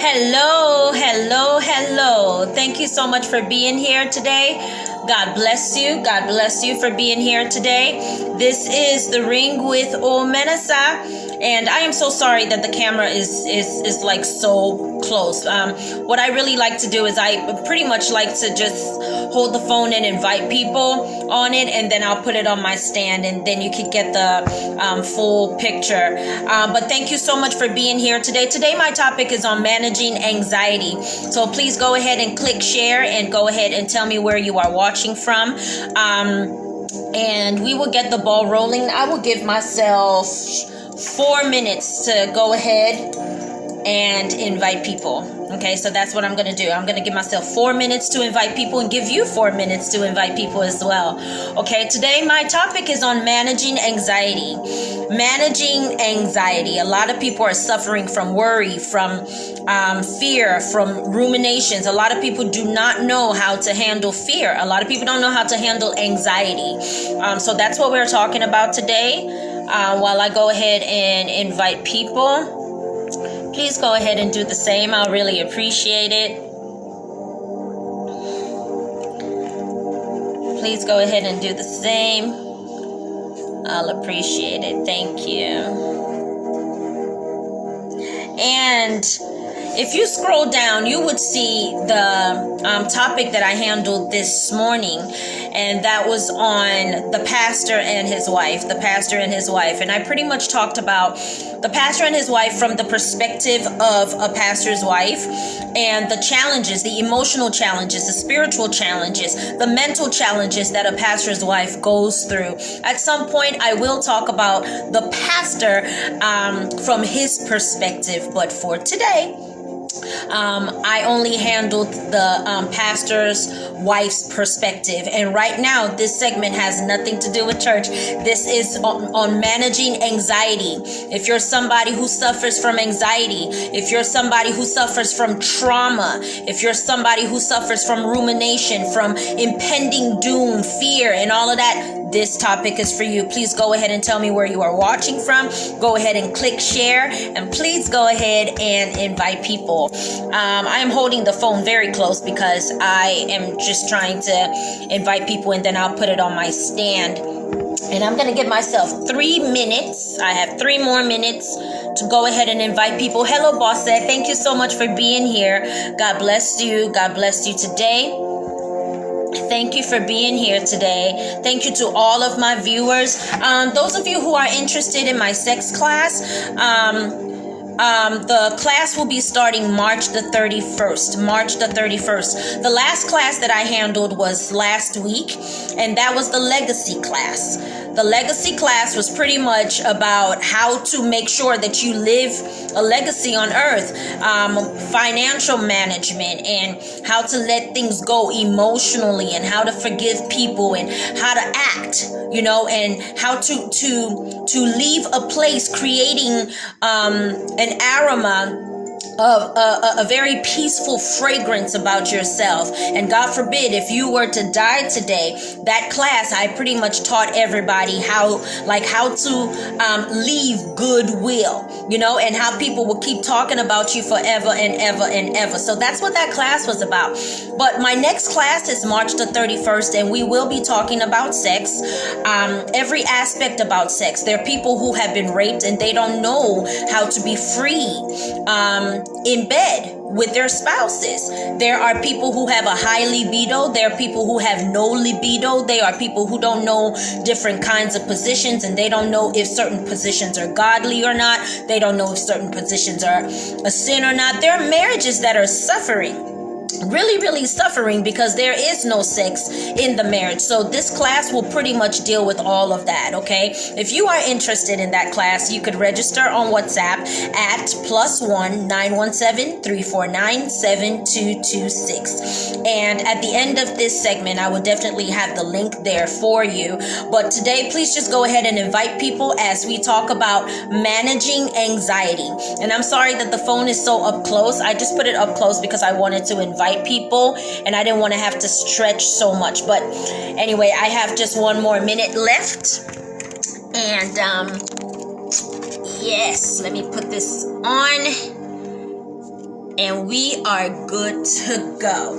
Hello, hello, hello. Thank you so much for being here today. God bless you. God bless you for being here today. This is The Ring with Omenesa. And I am so sorry that the camera is like so close. What I really like to do is I pretty much like to just hold the phone and invite people on it, and then I'll put it on my stand, and then you can get the full picture. But thank you so much for being here today. Today my topic is on managing anxiety. So please go ahead and click share and go ahead and tell me where you are watching from. And we will get the ball rolling. I will give myself 4 minutes to go ahead and invite people. Okay, so that's what I'm going to do. I'm going to give myself 4 minutes to invite people and give you 4 minutes to invite people as well. Okay, today my topic is on managing anxiety. Managing anxiety. A lot of people are suffering from worry, from fear, from ruminations. A lot of people do not know how to handle fear. A lot of people don't know how to handle anxiety. So that's what we're talking about today. While I go ahead and invite people, please go ahead and do the same. I'll really appreciate it. Please go ahead and do the same. I'll appreciate it. Thank you. And if you scroll down, you would see the topic that I handled this morning, and that was on the pastor and his wife. The pastor and his wife. And I pretty much talked about the pastor and his wife from the perspective of a pastor's wife, and the challenges, the emotional challenges, the spiritual challenges, the mental challenges that a pastor's wife goes through. At some point, I will talk about the pastor from his perspective, but for today, I only handled the pastor's wife's perspective. And right now, this segment has nothing to do with church. This is on managing anxiety. If you're somebody who suffers from anxiety, if you're somebody who suffers from trauma, if you're somebody who suffers from rumination, from impending doom, fear, and all of that, this topic is for you. Please go ahead and tell me where you are watching from. Go ahead and click share, and please go ahead and invite people. I am holding the phone very close because I am just trying to invite people, and then I'll put it on my stand. And I'm going to give myself 3 minutes. I have 3 more minutes to go ahead and invite people. Hello, Bossette. Thank you so much for being here. God bless you. God bless you today. Thank you for being here today. Thank you to all of my viewers. Those of you who are interested in my sex class, the class will be starting March the 31st. March the 31st. The last class that I handled was last week, and that was the legacy class. The legacy class was pretty much about how to make sure that you live a legacy on earth, financial management, and how to let things go emotionally, and how to forgive people, and how to act, and how to leave a place creating an aroma of a very peaceful fragrance about yourself. And God forbid, if you were to die today, that class, I pretty much taught everybody how to leave goodwill, and how people will keep talking about you forever and ever and ever. So that's what that class was about. But my next class is March the 31st, and we will be talking about sex, every aspect about sex. There are people who have been raped and they don't know how to be free in bed with their spouses. There are people who have a high libido. There are people who have no libido. There are people who don't know different kinds of positions, and they don't know if certain positions are godly or not. They don't know if certain positions are a sin or not. There are marriages that are suffering, really suffering, because there is no sex in the marriage. So this class will pretty much deal with all of that. Okay, if you are interested in that class, you could register on WhatsApp at +1 917 349 7226. And at the end of this segment, I will definitely have the link there for you. But today, please just go ahead and invite people as we talk about managing anxiety. And I'm sorry that the phone is so up close. I just put it up close because I wanted to invite people, and I didn't want to have to stretch so much. But anyway, I have just 1 more minute left, and yes, let me put this on. and we are good to go.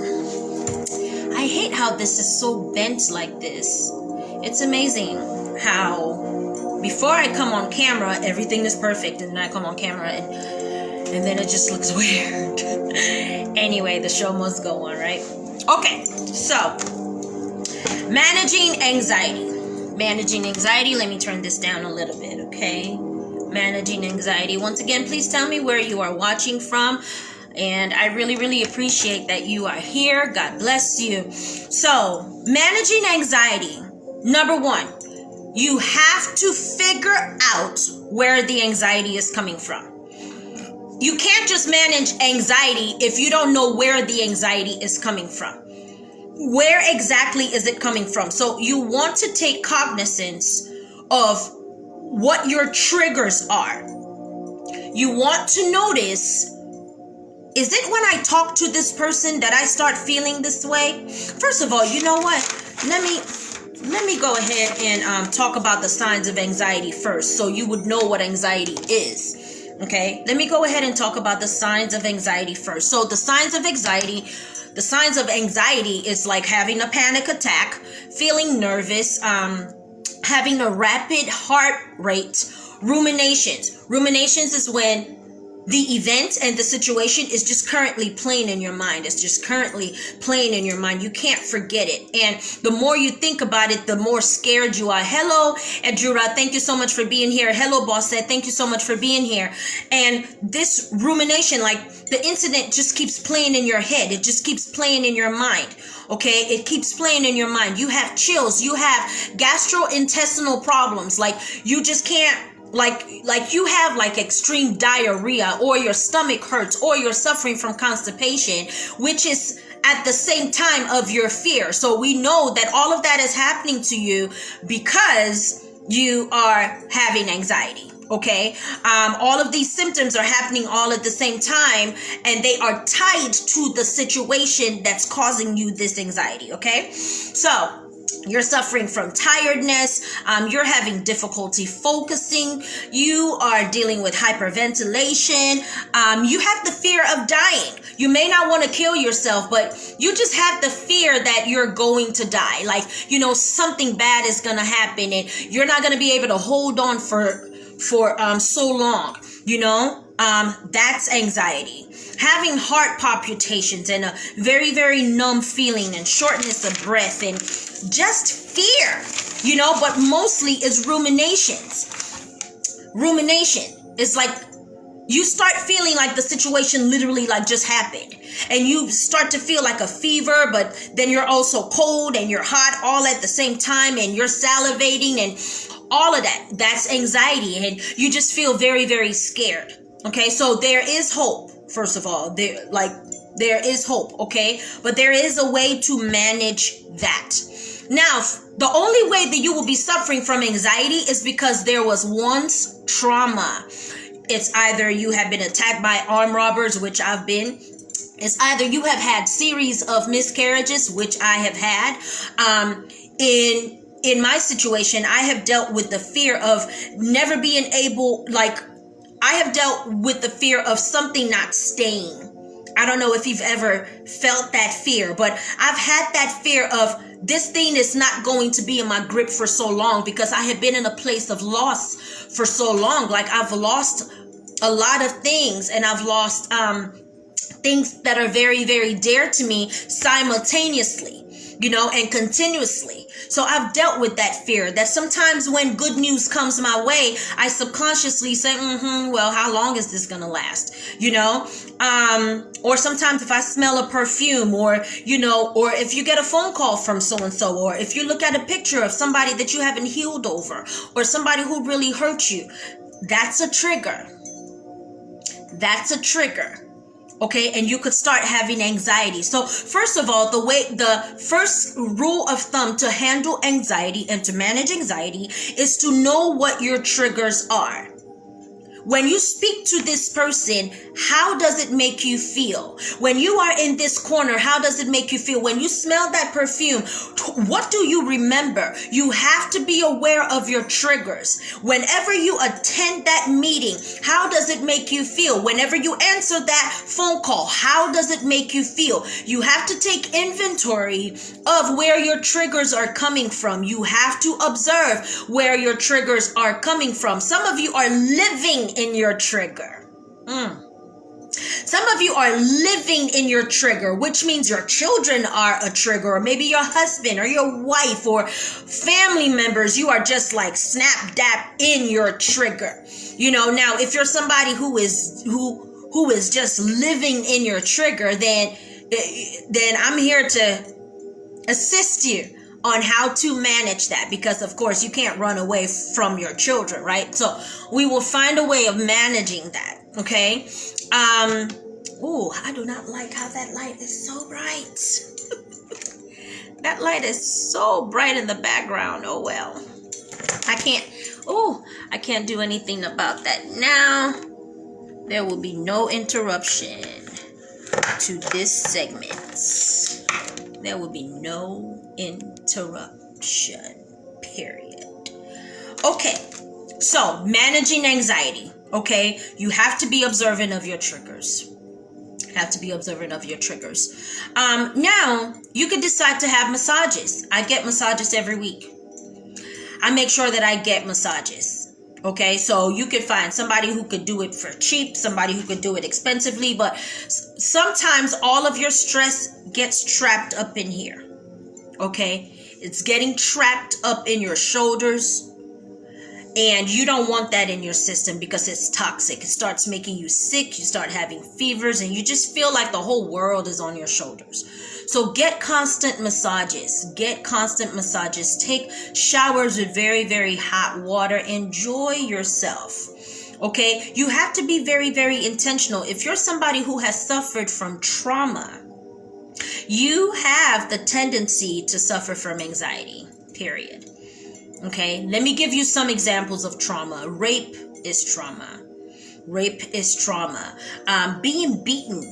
I hate how this is so bent like this. It's amazing how before I come on camera, everything is perfect, and then I come on camera and then it just looks weird. Anyway, the show must go on, right? Okay, so managing anxiety. Managing anxiety. Let me turn this down a little bit, okay? Managing anxiety. Once again, please tell me where you are watching from. And I really, really appreciate that you are here. God bless you. So, managing anxiety. Number one, you have to figure out where the anxiety is coming from. You can't just manage anxiety if you don't know where the anxiety is coming from. Where exactly is it coming from? So you want to take cognizance of what your triggers are. You want to notice, is it when I talk to this person that I start feeling this way? First of all, you know what? Let me go ahead and talk about the signs of anxiety first, so you would know what anxiety is. Okay, let me go ahead and talk about the signs of anxiety first. So the signs of anxiety is like having a panic attack, feeling nervous, having a rapid heart rate, ruminations. Ruminations is when the event and the situation is just currently playing in your mind. It's just currently playing in your mind. You can't forget it. And the more you think about it, the more scared you are. Hello, Edjura. Thank you so much for being here. Hello, Bossette. Thank you so much for being here. And this rumination, like the incident just keeps playing in your head. It just keeps playing in your mind. Okay, it keeps playing in your mind. You have chills. You have gastrointestinal problems. Like you just can't, like you have like extreme diarrhea, or your stomach hurts, or you're suffering from constipation, which is at the same time of your fear. So we know that all of that is happening to you because you are having anxiety. Okay, all of these symptoms are happening all at the same time, and they are tied to the situation that's causing you this anxiety. Okay, so you're suffering from tiredness, you're having difficulty focusing, you are dealing with hyperventilation, you have the fear of dying. You may not want to kill yourself, but you just have the fear that you're going to die. Like, you know, something bad is going to happen and you're not going to be able to hold on for so long, you know. That's anxiety. Having heart palpitations and a very, very numb feeling and shortness of breath and just fear, you know, but mostly is ruminations. Rumination is like you start feeling like the situation literally like just happened, and you start to feel like a fever, but then you're also cold and you're hot all at the same time, and you're salivating and all of that. That's anxiety, and you just feel very, very scared. Okay, so there is hope. First of all, there is hope, okay? But there is a way to manage that. Now, the only way that you will be suffering from anxiety is because there was once trauma. It's either you have been attacked by armed robbers, which I've been. It's either you have had series of miscarriages, which I have had. In my situation, I have dealt with the fear of never being able, I have dealt with the fear of something not staying. I don't know if you've ever felt that fear, but I've had that fear of this thing is not going to be in my grip for so long, because I have been in a place of loss for so long. Like I've lost a lot of things, and I've lost things that are very, very dear to me simultaneously, you know, and continuously. So I've dealt with that fear that sometimes when good news comes my way, I subconsciously say, well, how long is this going to last? You know, or sometimes if I smell a perfume, or, you know, or if you get a phone call from so-and-so, or if you look at a picture of somebody that you haven't healed over, or somebody who really hurt you, that's a trigger. That's a trigger. Okay, and you could start having anxiety. So first of all, the first rule of thumb to handle anxiety and to manage anxiety is to know what your triggers are. When you speak to this person, how does it make you feel? When you are in this corner, how does it make you feel? When you smell that perfume, what do you remember? You have to be aware of your triggers. Whenever you attend that meeting, how does it make you feel? Whenever you answer that phone call, how does it make you feel? You have to take inventory of where your triggers are coming from. You have to observe where your triggers are coming from. Some of you are living in your trigger. Some of you are living in your trigger, which means your children are a trigger, or maybe your husband or your wife or family members. You are just like snap dap in your trigger. Now if you're somebody who is just living in your trigger, then I'm here to assist you on how to manage that, because of course you can't run away from your children, right? So we will find a way of managing that. Okay. I do not like how that light is so bright. That light is so bright in the background. Oh well. I can't do anything about that now. There will be no interruption to this segment. There will be no interruption, period. Okay, so managing anxiety, okay? You have to be observant of your triggers. Now, you could decide to have massages. I get massages every week. I make sure that I get massages. Okay, so you could find somebody who could do it for cheap, somebody who could do it expensively, but sometimes all of your stress gets trapped up in here. Okay, it's getting trapped up in your shoulders, and you don't want that in your system because it's toxic. It starts making you sick. You start having fevers, and you just feel like the whole world is on your shoulders. So get constant massages. Take showers with very, very hot water. Enjoy yourself. Okay, you have to be very, very intentional. If you're somebody who has suffered from trauma, you have the tendency to suffer from anxiety, period. Okay, let me give you some examples of trauma. Rape is trauma. Being beaten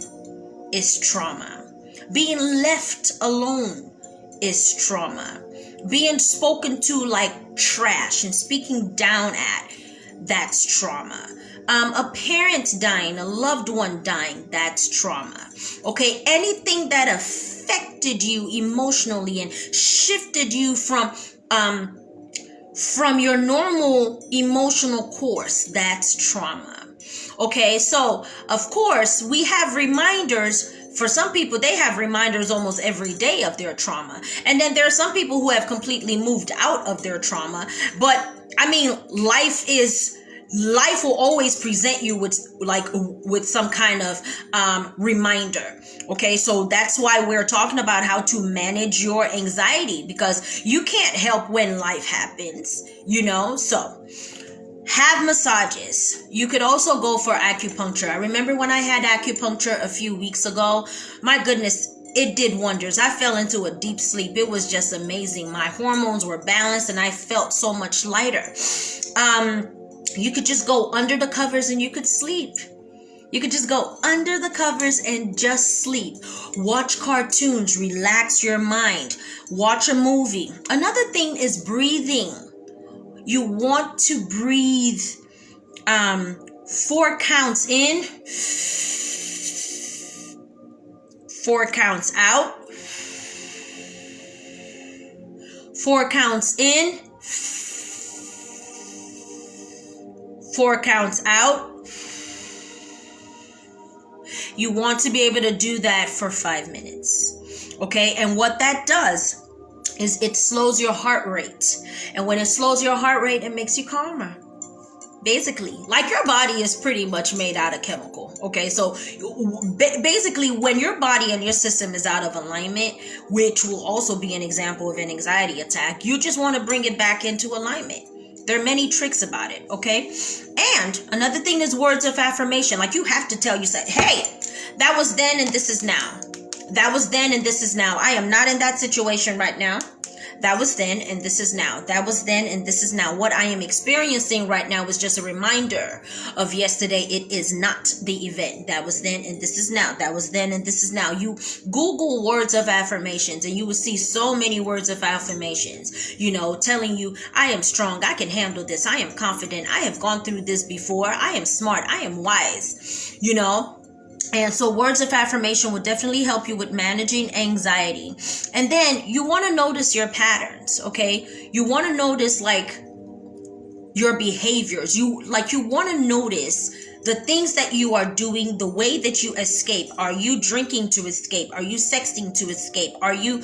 is trauma. Being left alone is trauma. Being spoken to like trash and speaking down at, that's trauma. A parent dying, a loved one dying, that's trauma. Okay, anything that affected you emotionally and shifted you from your normal emotional course, that's trauma. Okay, so of course we have reminders. For some people, they have reminders almost every day of their trauma. And then there are some people who have completely moved out of their trauma. But I mean, life will always present you with some kind of reminder. Okay, so that's why we're talking about how to manage your anxiety, because you can't help when life happens, so have massages. You could also go for acupuncture. I remember when I had acupuncture a few weeks ago. My goodness, it did wonders. I fell into a deep sleep. It was just amazing. My hormones were balanced and I felt so much lighter. You could just go under the covers and you could sleep. You could just go under the covers and just sleep. Watch cartoons, relax your mind. Watch a movie. Another thing is breathing. You want to breathe 4 counts in, 4 counts out, 4 counts in, 4 counts out. You want to be able to do that for 5 minutes. Okay, and what that does is it slows your heart rate. And when it slows your heart rate, it makes you calmer. Basically, like your body is pretty much made out of chemical. Okay, so basically when your body and your system is out of alignment, which will also be an example of an anxiety attack, you just want to bring it back into alignment. There are many tricks about it, okay? And another thing is words of affirmation. Like you have to tell yourself, hey, that was then and this is now. That was then and this is now. I am not in that situation right now. That was then and this is now. That was then and this is now. What I am experiencing right now is just a reminder of yesterday. It is not the event. That was then and this is now. That was then and this is now. You Google words of affirmations and you will see so many words of affirmations, telling you, I am strong, I can handle this, I am confident, I have gone through this before, I am smart, I am wise, And so words of affirmation will definitely help you with managing anxiety. And then you want to notice your patterns, okay? You want to notice your behaviors. You want to notice the things that you are doing, the way that you escape. Are you drinking to escape? Are you sexting to escape? Are you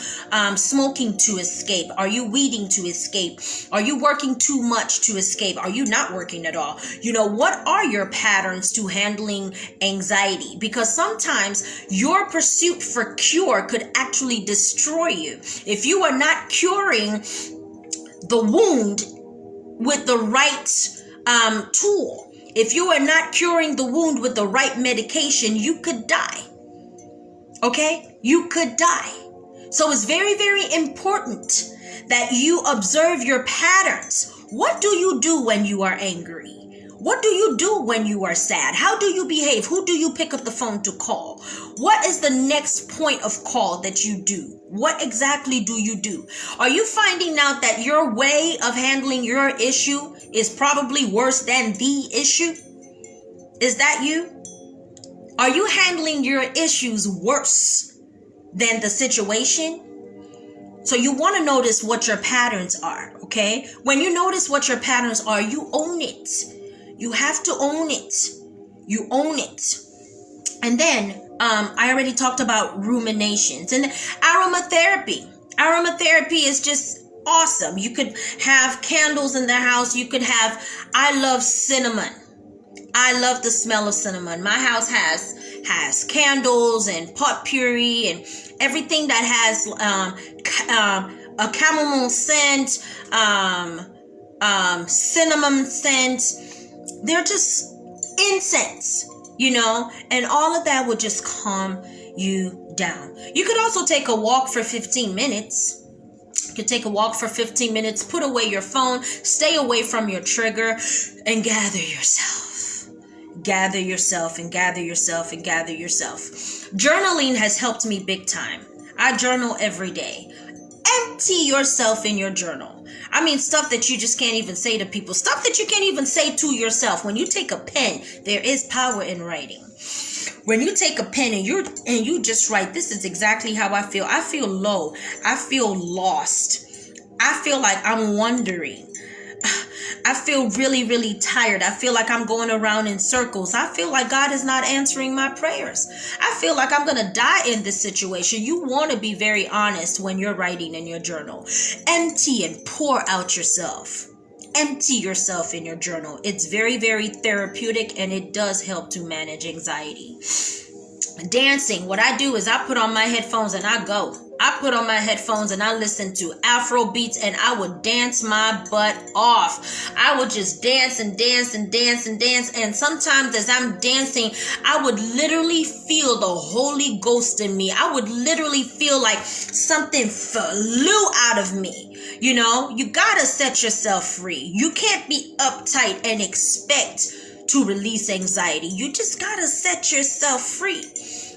smoking to escape? Are you weeding to escape? Are you working too much to escape? Are you not working at all? What are your patterns to handling anxiety? Because sometimes your pursuit for cure could actually destroy you. If you are not curing the wound with the right tool, if you are not curing the wound with the right medication, you could die. Okay? You could die. So it's very, very important that you observe your patterns. What do you do when you are angry? What do you do when you are sad? How do you behave? Who do you pick up the phone to call? What is the next point of call that you do? What exactly do you do? Are you finding out that your way of handling your issue is probably worse than the issue? Is that you? Are you handling your issues worse than the situation? So you want to notice what your patterns are, okay? When you notice what your patterns are, you own it. You have to own it. You own it. And then I already talked about ruminations and aromatherapy. Aromatherapy is just awesome. You could have candles in the house. You could have, I love cinnamon. I love the smell of cinnamon. My house has candles and potpourri and everything that has a chamomile scent, cinnamon scent. They're just incense, and all of that will just calm you down. You could also take a walk for 15 minutes. You could take a walk for 15 minutes, put away your phone, stay away from your trigger, and gather yourself. Gather yourself and gather yourself and gather yourself. Journaling has helped me big time. I journal every day. Empty yourself in your journal. I mean, stuff that you just can't even say to people. Stuff that you can't even say to yourself. When you take a pen, there is power in writing. When you take a pen and you just write, this is exactly how I feel. I feel low. I feel lost. I feel like I'm wondering. I feel really, really tired. I feel like I'm going around in circles. I feel like God is not answering my prayers. I feel like I'm going to die in this situation. You want to be very honest when you're writing in your journal. Empty and pour out yourself. Empty yourself in your journal. It's very, very therapeutic and it does help to manage anxiety. Dancing. What I do is I put on my headphones and I go. I put on my headphones and I listen to Afro beats and I would dance my butt off. I would just dance and dance and dance and dance. And sometimes as I'm dancing, I would literally feel the Holy Ghost in me. I would literally feel like something flew out of me. You gotta set yourself free. You can't be uptight and expect to release anxiety. You just gotta set yourself free.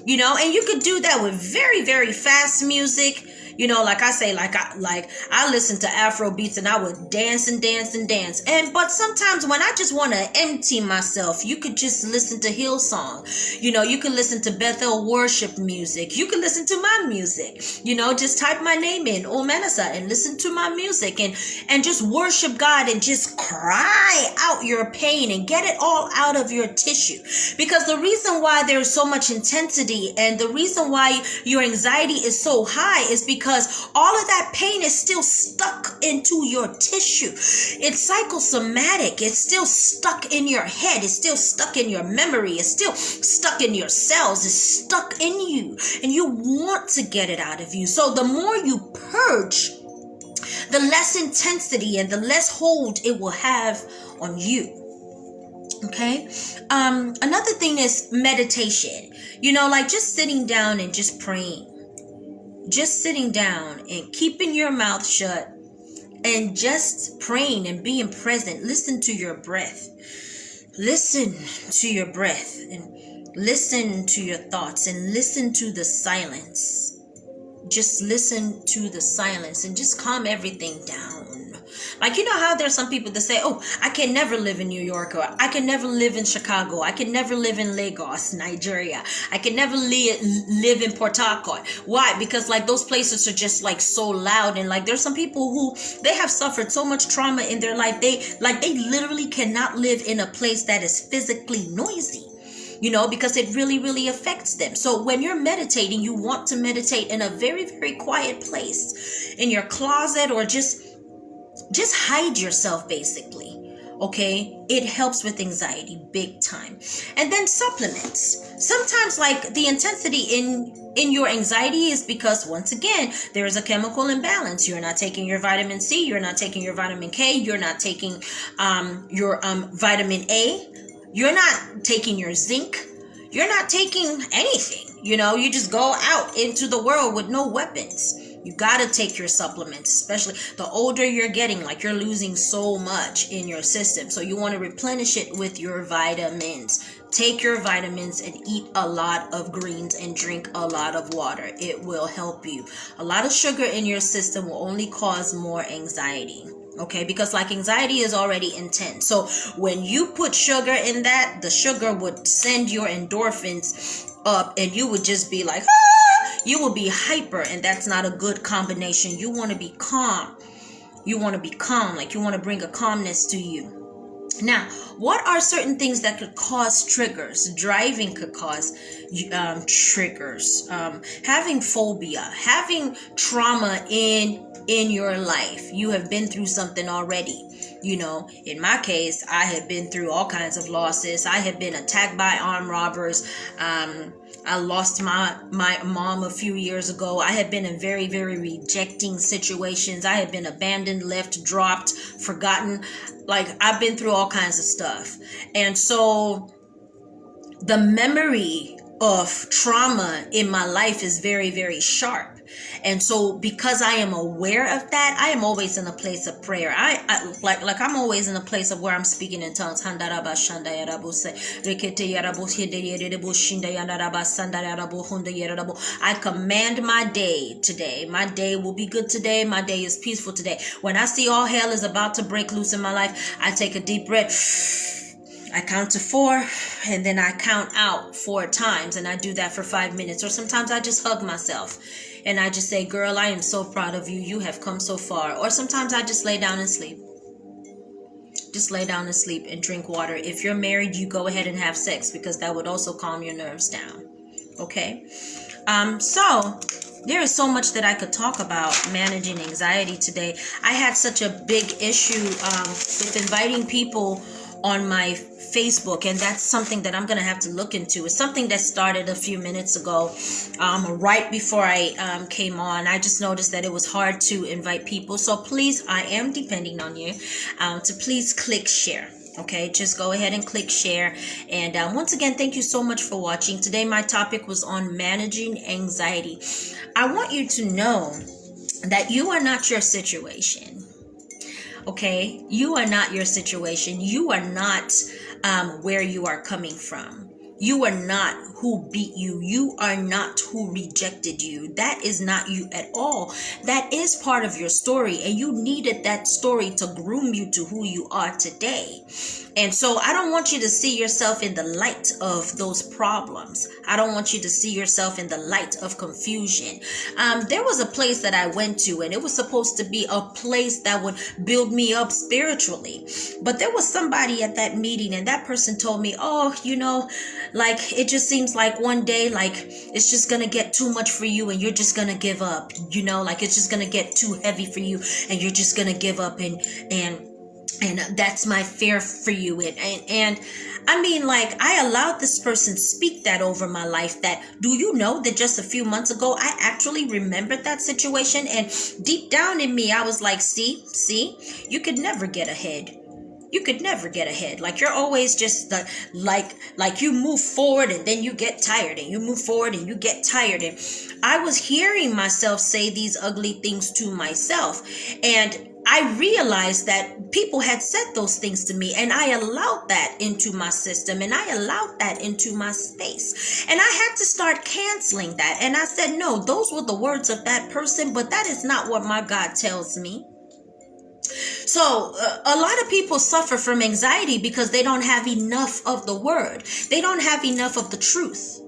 And you could do that with very, very fast music. Like I say, I listen to Afro beats and I would dance and dance and dance. But sometimes when I just want to empty myself, you could just listen to Hillsong. You can listen to Bethel worship music. You can listen to my music. Just type my name in, Omenesa, and listen to my music and just worship God and just cry out your pain and get it all out of your tissue. Because the reason why there's so much intensity and the reason why your anxiety is so high is because all of that pain is still stuck into your tissue. It's psychosomatic. It's still stuck in your head. It's still stuck in your memory. It's still stuck in your cells. It's stuck in you. And you want to get it out of you. So the more you purge, the less intensity and the less hold it will have on you. Okay. Another thing is meditation. Like just sitting down and just praying. just sitting down and keeping your mouth shut and just praying and being present. Listen to your breath. Listen to your breath and listen to your thoughts and listen to the silence. Just listen to the silence and just calm everything down. Like, you know how there's some people that say, oh, I can never live in New York, or I can never live in Chicago, I can never live in Lagos, Nigeria, I can never live in Port Harcourt. Why? Because like those places are just like so loud, and like there's some people who they have suffered so much trauma in their life, they literally cannot live in a place that is physically noisy. Because it really, really affects them. So when you're meditating, you want to meditate in a very, very quiet place, in your closet, or just hide yourself, basically. Okay, it helps with anxiety big time. And then supplements. Sometimes like the intensity in your anxiety is because, once again, there is a chemical imbalance. You're not taking your vitamin C, you're not taking your vitamin K, you're not taking your vitamin A, you're not taking your zinc, you're not taking anything. You just go out into the world with no weapons. You got to take your supplements, especially the older you're getting, like you're losing so much in your system. So you want to replenish it with your vitamins. Take your vitamins and eat a lot of greens and drink a lot of water. It will help you. A lot of sugar in your system will only cause more anxiety. Okay, because like anxiety is already intense. So when you put sugar in that, the sugar would send your endorphins up and you would just be like, you will be hyper, and that's not a good combination. You want to be calm. You want to be calm, like you want to bring a calmness to you. Now, what are certain things that could cause triggers? Driving could cause triggers. Having phobia, having trauma in your life. You have been through something already. In my case, I had been through all kinds of losses. I had been attacked by armed robbers. I lost my mom a few years ago. I had been in very, very rejecting situations. I had been abandoned, left, dropped, forgotten. Like, I've been through all kinds of stuff. And so the memory of trauma in my life is very, very sharp. And so because I am aware of that, I am always in a place of prayer. I'm always in a place of where I'm speaking in tongues. I command my day today. My day will be good today. My day is peaceful today. When I see all hell is about to break loose in my life, I take a deep breath. I count to 4, and then I count out 4 times, and I do that for 5 minutes. Or sometimes I just hug myself and I just say, girl, I am so proud of you. You have come so far. Or sometimes I just lay down and sleep. Just lay down and sleep and drink water. If you're married, you go ahead and have sex, because that would also calm your nerves down. Okay? So there is so much that I could talk about managing anxiety today. I had such a big issue with inviting people on my Facebook, and that's something that I'm gonna have to look into. It's something that started a few minutes ago, right before I came on. I just noticed that it was hard to invite people, so please, I am depending on you to please click share. Okay, just go ahead and click share. And once again, thank you so much for watching. Today my topic was on managing anxiety. I want you to know that you are not your situation. Okay, you are not your situation. You are not where you are coming from. You are not who beat you. You are not who rejected you. That is not you at all. That is part of your story, and you needed that story to groom you to who you are today. And so I don't want you to see yourself in the light of those problems. I don't want you to see yourself in the light of confusion. There was a place that I went to, and it was supposed to be a place that would build me up spiritually. But there was somebody at that meeting, and that person told me, oh, like it just seems like one day, like it's just gonna get too much for you and you're just gonna give up, like it's just gonna get too heavy for you and you're just gonna give up, and that's my fear for you. And I mean, like, I allowed this person speak that over my life. That, do you know that just a few months ago, I actually remembered that situation, and deep down in me, I was like, see, you could never get ahead. You could never get ahead. Like you're always just like you move forward and then you get tired, and you move forward and you get tired. And I was hearing myself say these ugly things to myself, and I realized that people had said those things to me, and I allowed that into my system, and I allowed that into my space. And I had to start canceling that. And I said, no, those were the words of that person, but that is not what my God tells me. So a lot of people suffer from anxiety because they don't have enough of the word. They don't have enough of the truth.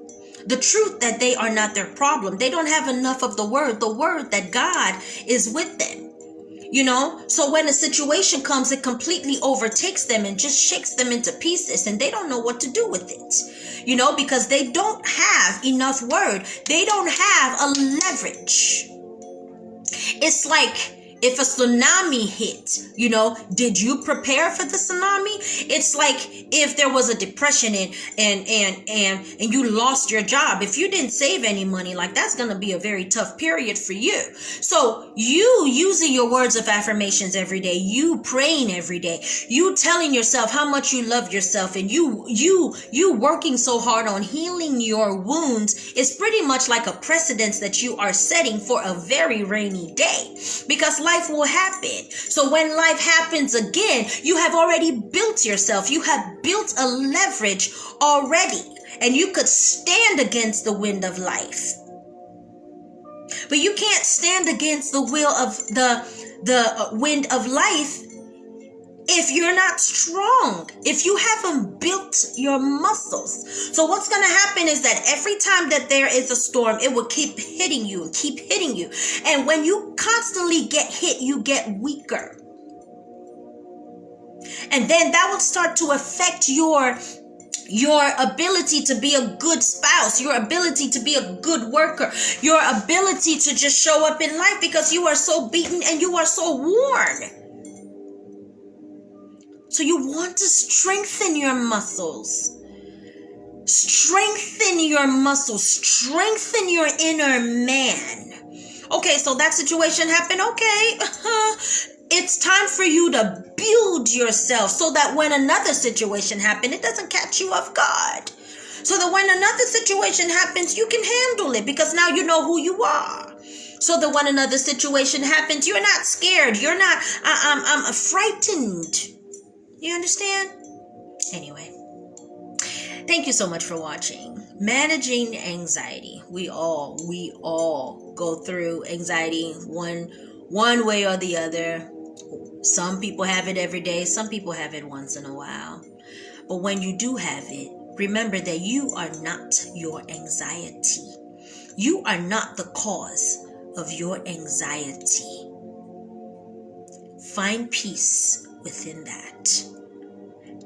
The truth that they are not their problem. They don't have enough of the word that God is with them. So when a situation comes, it completely overtakes them and just shakes them into pieces, and they don't know what to do with it, because they don't have enough word. They don't have a leverage. It's like if a tsunami hit, did you prepare for the tsunami? It's like if there was a depression and you lost your job. If you didn't save any money, like that's going to be a very tough period for you. So you using your words of affirmations every day, you praying every day, you telling yourself how much you love yourself, and you working so hard on healing your wounds is pretty much like a precedence that you are setting for a very rainy day, because life will happen. So when life happens again, you have already built yourself. You have built a leverage already, and you could stand against the wind of life. But you can't stand against the will of the wind of life if you're not strong, if you haven't built your muscles. So what's going to happen is that every time that there is a storm, it will keep hitting you and keep hitting you. And when you constantly get hit, you get weaker. And then that will start to affect your ability to be a good spouse, your ability to be a good worker, your ability to just show up in life, because you are so beaten and you are so worn. So you want to strengthen your muscles. Strengthen your muscles. Strengthen your inner man. Okay, so that situation happened. Okay. It's time for you to build yourself so that when another situation happens, it doesn't catch you off guard. So that when another situation happens, you can handle it, because now you know who you are. So that when another situation happens, you're not scared. You're not I'm frightened. You understand? Anyway, thank you so much for watching. Managing anxiety. We all go through anxiety one way or the other. Some people have it every day. Some people have it once in a while. But when you do have it, remember that you are not your anxiety. You are not the cause of your anxiety. Find peace within that.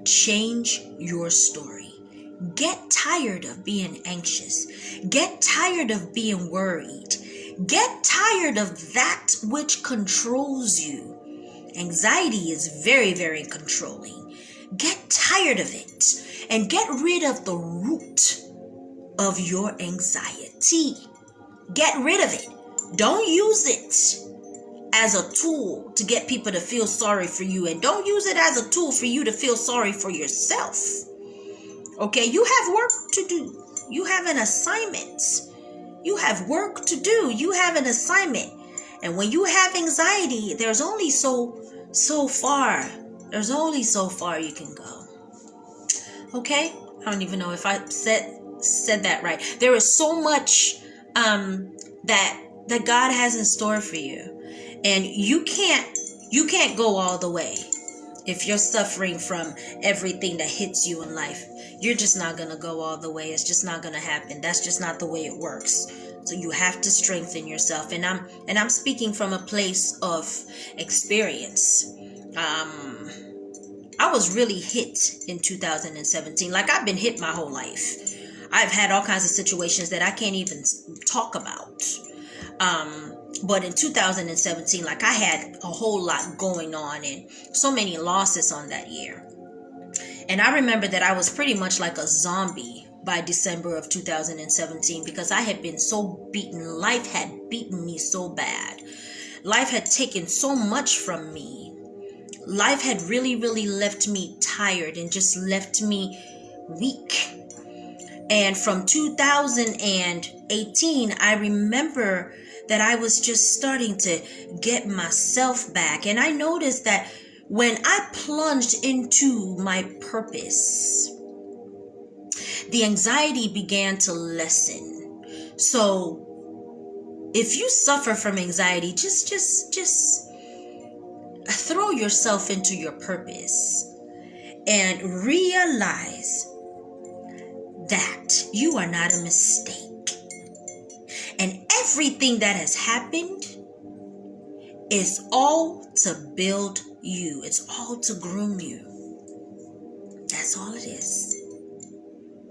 Change your story. Get tired of being anxious. Get tired of being worried. Get tired of that which controls you. Anxiety is very, very controlling. Get tired of it and get rid of the root of your anxiety. Get rid of it. Don't use it as a tool to get people to feel sorry for you, and don't use it as a tool for you to feel sorry for yourself. Okay, you have work to do. You have an assignment. You have work to do. You have an assignment. And when you have anxiety, there's only so far. There's only so far you can go. Okay? I don't even know if I said that right. There is so much that God has in store for you. And you can't go all the way if you're suffering from everything that hits you in life. You're just not going to go all the way. It's just not going to happen. That's just not the way it works. So you have to strengthen yourself. And I'm speaking from a place of experience. I was really hit in 2017. Like, I've been hit my whole life. I've had all kinds of situations that I can't even talk about. But in 2017, like, I had a whole lot going on and so many losses on that year. And I remember that I was pretty much like a zombie by December of 2017 because I had been so beaten. Life had beaten me so bad. Life had taken so much from me. life had really, really left me tired and just left me weak. And from 2018, I remember that I was just starting to get myself back. And I noticed that when I plunged into my purpose, the anxiety began to lessen. So if you suffer from anxiety, just throw yourself into your purpose and realize that you are not a mistake. And everything that has happened is all to build you. It's all to groom you. That's all it is.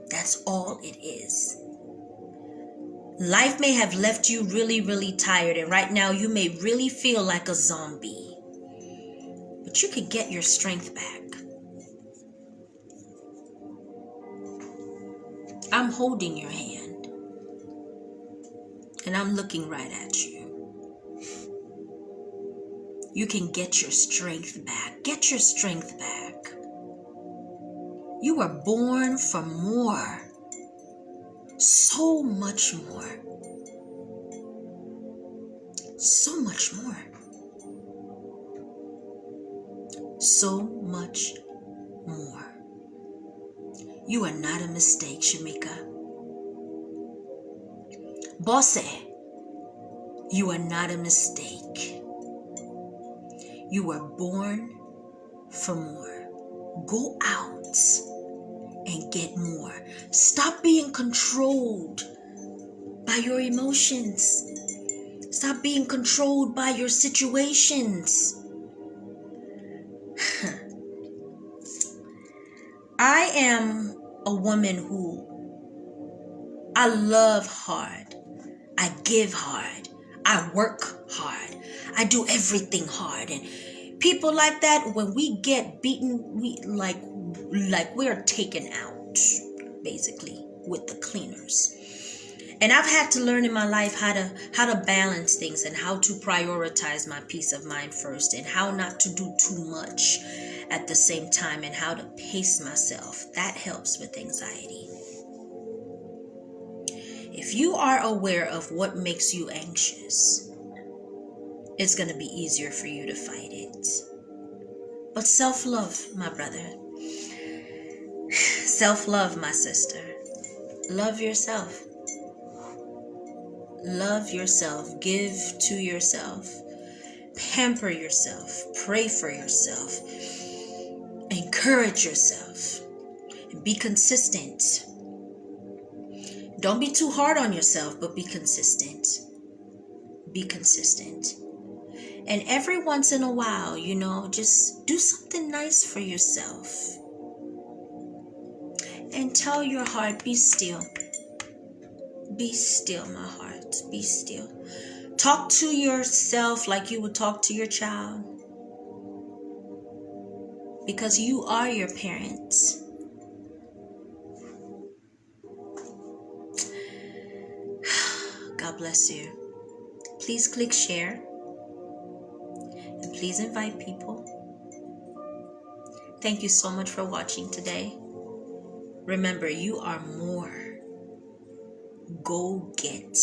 That's all it is. Life may have left you really, really tired, and right now you may really feel like a zombie. But you can get your strength back. I'm holding your hand, and I'm looking right at you. You can get your strength back. Get your strength back. You were born for more. So much more. So much more. So much more. You are not a mistake, Shamika. Bosse, you are not a mistake. You were born for more. Go out and get more. Stop being controlled by your emotions. Stop being controlled by your situations. I am a woman who I love hard. I give hard. I work hard. I do everything hard. And people like that, when we get beaten, we like we're taken out, basically, with the cleaners. And I've had to learn in my life how to balance things and how to prioritize my peace of mind first, and how not to do too much at the same time, and how to pace myself. That helps with anxiety. If you are aware of what makes you anxious, it's going to be easier for you to fight it. But self-love, my brother. Self-love, my sister. Love yourself. Love yourself. Give to yourself. Pamper yourself. Pray for yourself. Encourage yourself. And be consistent. Don't be too hard on yourself, but be consistent. Be consistent. And every once in a while, just do something nice for yourself. And tell your heart, be still. Be still, my heart. Be still. Talk to yourself like you would talk to your child. Because you are your parent. God bless you. Please click share. And please invite people. Thank you so much for watching today. Remember, you are more. Go get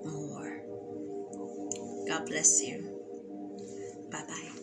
more. God bless you. Bye-bye.